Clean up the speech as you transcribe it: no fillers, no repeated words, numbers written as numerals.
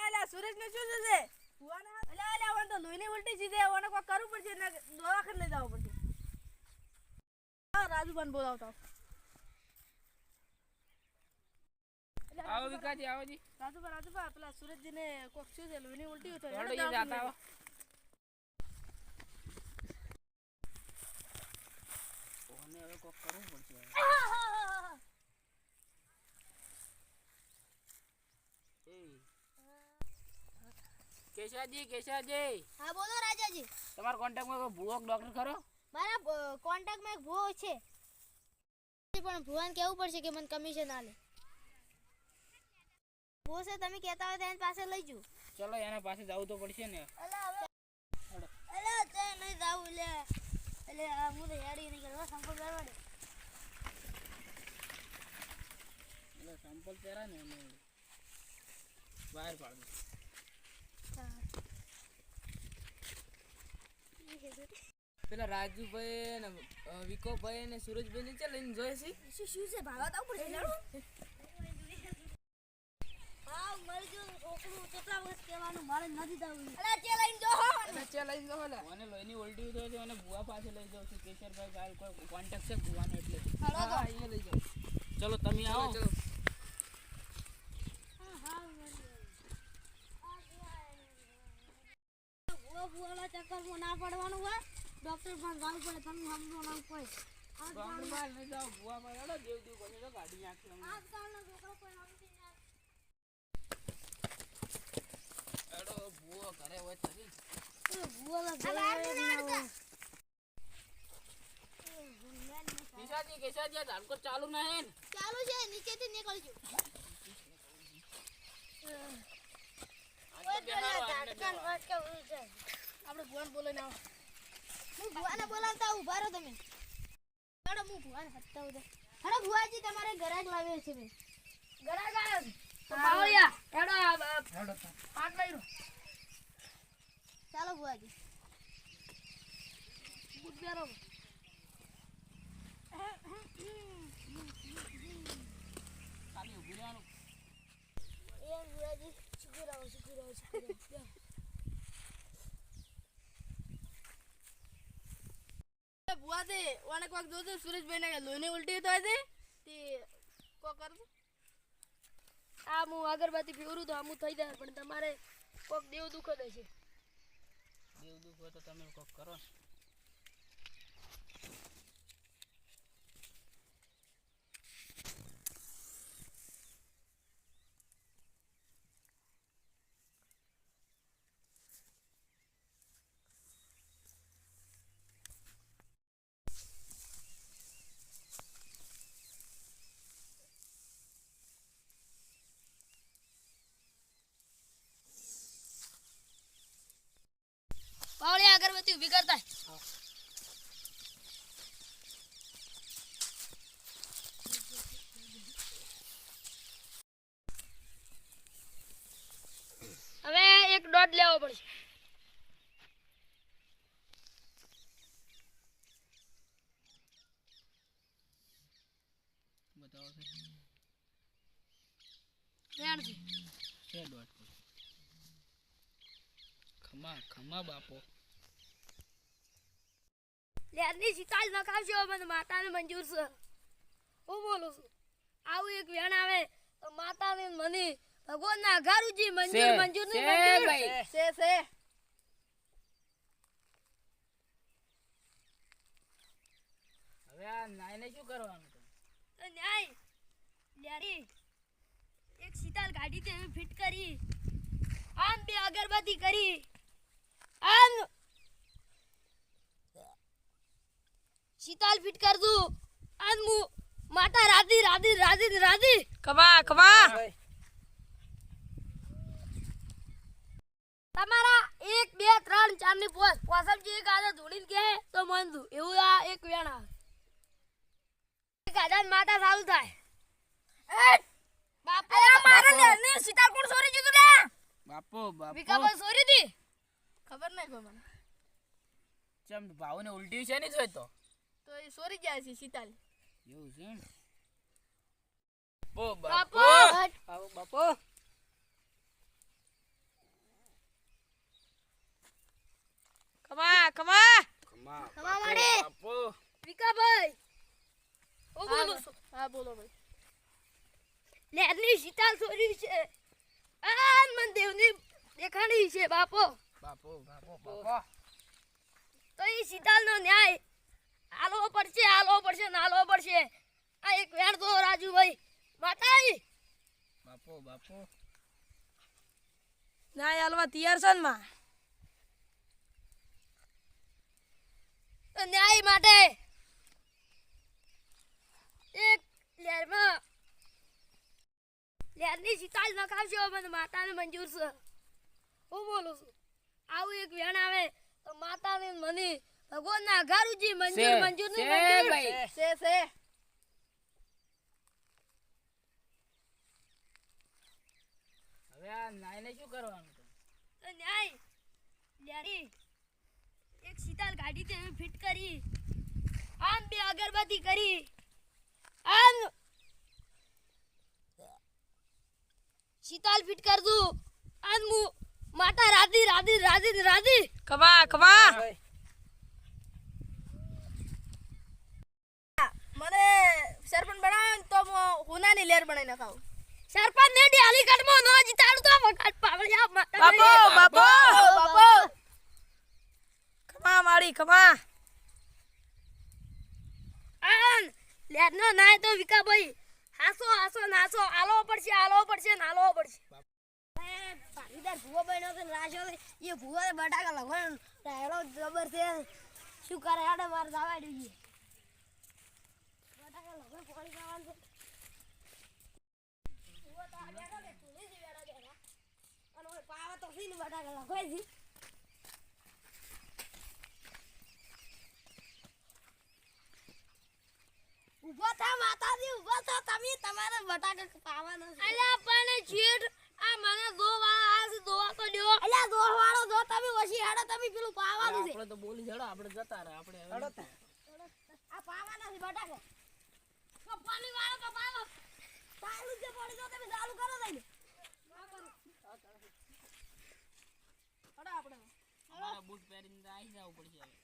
અલા સુરેશ ને શું છે અલા વન તો લોહીની ઉલટી સીધે ઓને કોઈ કરવું પડશે ને દવાખાને લઈ જવું પડશે હા રાજુભાઈ બોલાવતા આવો વિકાજી આવો જી રાજુભાઈ પેલા સુરેશજી ને કોક શું છે લોહીની ઉલટી તો હેડો ઈ જાતા આવો ઓને હવે કોક કરવું પડશે કેશાજી હા બોલો રાજાજી તમારા કોન્ટેક્ટમાં કોઈ ભૂવો ડોક્ટર ખરો મારા કોન્ટેક્ટમાં એક ભૂવો છે પણ ભુવાને કેવું પડશે કે મને કમિશન આલે ભૂવો છે તમે કહેતા હોય તો એની પાસે લઈ જજો ચલો એના પાસે જવું તો પડશે ને અલા તે નહીં જાવું લે એટલે હું તો હેડી નહીં કરવા સંપર્ક કરવા દે એટલે સંપલ પહેરા ને એને બહાર પાડ દો પેલા રાજુભાઈ ને વિકોભાઈ ને સુરજભાઈ ને ચાલ લઈને જોઈએ છે શું છે ભાગા તો પડશે લેડો હા મરી ગયો છોકરું કેટલા વર્ષ કહેવાનું મારે નથી જાવું અલા ચે લઈને જો ચા લઈને જાવ લે મને લોહીની ઉલટી થઈ છે અને બુવા પાસે લઈ જાવ છું કેશરભાઈ ગાલ કોઈ કોન્ટેક્ટ છે બુવાનો એટલે હા અહીંયા લઈ જાવ ચલો તમે આવો ચલો ભુવાના ચક્કરમાં ના પડવાનું હોય ડોક્ટર પણ ગાવ પડે તમે સમજો ના કોઈ ડોક્ટર બાર લઈ જાવ બુવા પર હેડો દેવ દેવ પછી તો ગાડી નાખી અમને આજકાલના છોકરો કોઈ સમજી ના હેડો બુવો ઘરે હોય તરી ભુવાના ઘરે ના હોય કેશાજી ધાડકો ચાલુ ના હે ને ચાલુ છે નીચેથી નીકળજો આપણે ભુવાને બોલાઈને આવો હું ભુવાને બોલાવતા ઉભા રહો તમે ચડો હું ભુવાને હટતા ઉધે અરે ભુવાજી તમારે ગરાક લાવ્યો છે મે ગરાક આવ્યો તો પાવળિયા હેડો પાટ લઈ રો ચાલો ભુવાજી બુટ બેરો ખાલી ઊભી રહેવાનું એ ભુવાજી શુક્ર આવો બુઆ દે ઓને કોક જોતો સુરેશભાઈ ને લોહીની ઉલટી તો હતી તે કોક કરતો આ હું અગરબત્તી પીવરું તો આમું થઈ જાય પણ તમારે કોક દેવ દુખો દે છે દેવ દુખ હોય તો તમે કોક કરો પાવળિયા અગરબત્તી ઊભી કરતા હવે એક દોઢ લેવો પડશે બતાવો છે દોઢ ખમા બાપો લેરની શીતાલ નખાવશો મને માતાને મંજૂર છે હું બોલું છું આવું એક વેણ આવે તો માતાને મને ભગવાનના અઘારુજી મંજૂર નહીં મંજૂર છે હવે આ નાઈને શું કરવાનું તો ન્યાય લેરી એક શીતાલ ગાડી તે ફિટ કરી આમ બે અગરબત્તી કરી આમ શીતાલ ફિટ કર દઉં આમ હું માતા રાધી રાધી રાધી રાધી ખમા તમારા 1 2 3 4 ની પોસમજી એક આદા ધોડીને કહે તો મન દઉં એવું આ એક વેણ આવે એક આદા માતા ચાલુ થાય બાપો મારા લેરની સીતા કોણ સોરી જીતું લે બાપો વિકાબા સોરી દી ખબર નહીં કોઈ મને ચમ ભાવને ઉલટી છે ને જોઈ તો એ સોરી જાય છે સીતાલ એવું છે બાપો બાપો ખમા ખમા ખમા વાળે બાપુ વિકાભાઈ હું બોલું છું હા બોલો ભાઈ લેરની શીતાલ છોરી છે આ મન દેવની દેખાણી છે બાપો બાપુ તો એ શીતાલનો ન્યાય આલવો પડશે નાલવો પડશે આ એક વેણ તો રાજુભાઈ માતાજી બાપુ ના હાલવા તૈયાર છે ને માં તો ન્યાય માટે એક લેરની શીતાલ નખાવશો મને માતાને મંજૂર છે હું બોલું છું આવું એક વેણ આવે તો માતાને મને ભગવાનના અઘારુજી મંજૂર મંજૂર નહીં મંજૂર ભાઈ છે હવે આ નાઈને શું કરવાનું તો ન્યાય લેરી એક શીતાલ ગાડી તે ફિટ કરી આમ બે અગરબત્તી કરી આમ શીતાલ ફિટ કર દઉં આમ હું માતા રાધી ખમા મને સરપંચ બનાવો ને તો હું હુનાની લેર બનાવી નાખાવ સરપંચ ને ડાલી કટમાં નો જીતાડું તો વખત પાવળિયા બાપો ખમા મારી ખમા આન લેરનો નાય તો વિકાભાઈ હાસો નાસો આલો પડશે નાલો પડશે ભાગીદાર ભૂવો બન્યો તો રાશો એ ભૂવો બટાકા લગન રાયડો જબર છે શું કરે આડે માર દાવા દઈએ બટાકા લગન પાણી ખાવાનું છે ભૂવો તો આ બેઠો કે તુલી જ વેડા બેઠા અને ઓય પાવા તો સીન બટાકા લગાઈ દી ઉભો થા માતાજી ઉભો થા તમે તમારે બટાકા પાવાનો છે અલ્યા પણ ચીડ આ મને દોવા આ દોવા તો દયો અલ્યા દોવાળો જો તમે વસી હાડો તમે પેલું પાવાનું છે આપણે તો બોલી જડો આપણે જતા રહે આપણે હવે આ પાવાના છે બટાકા તો પાણી વાળો તો પાવો ચાલુ છે પડી જો તમે ચાલુ કરો દઈને અમારા બૂટ પહેરીને આવી જવું પડશે હવે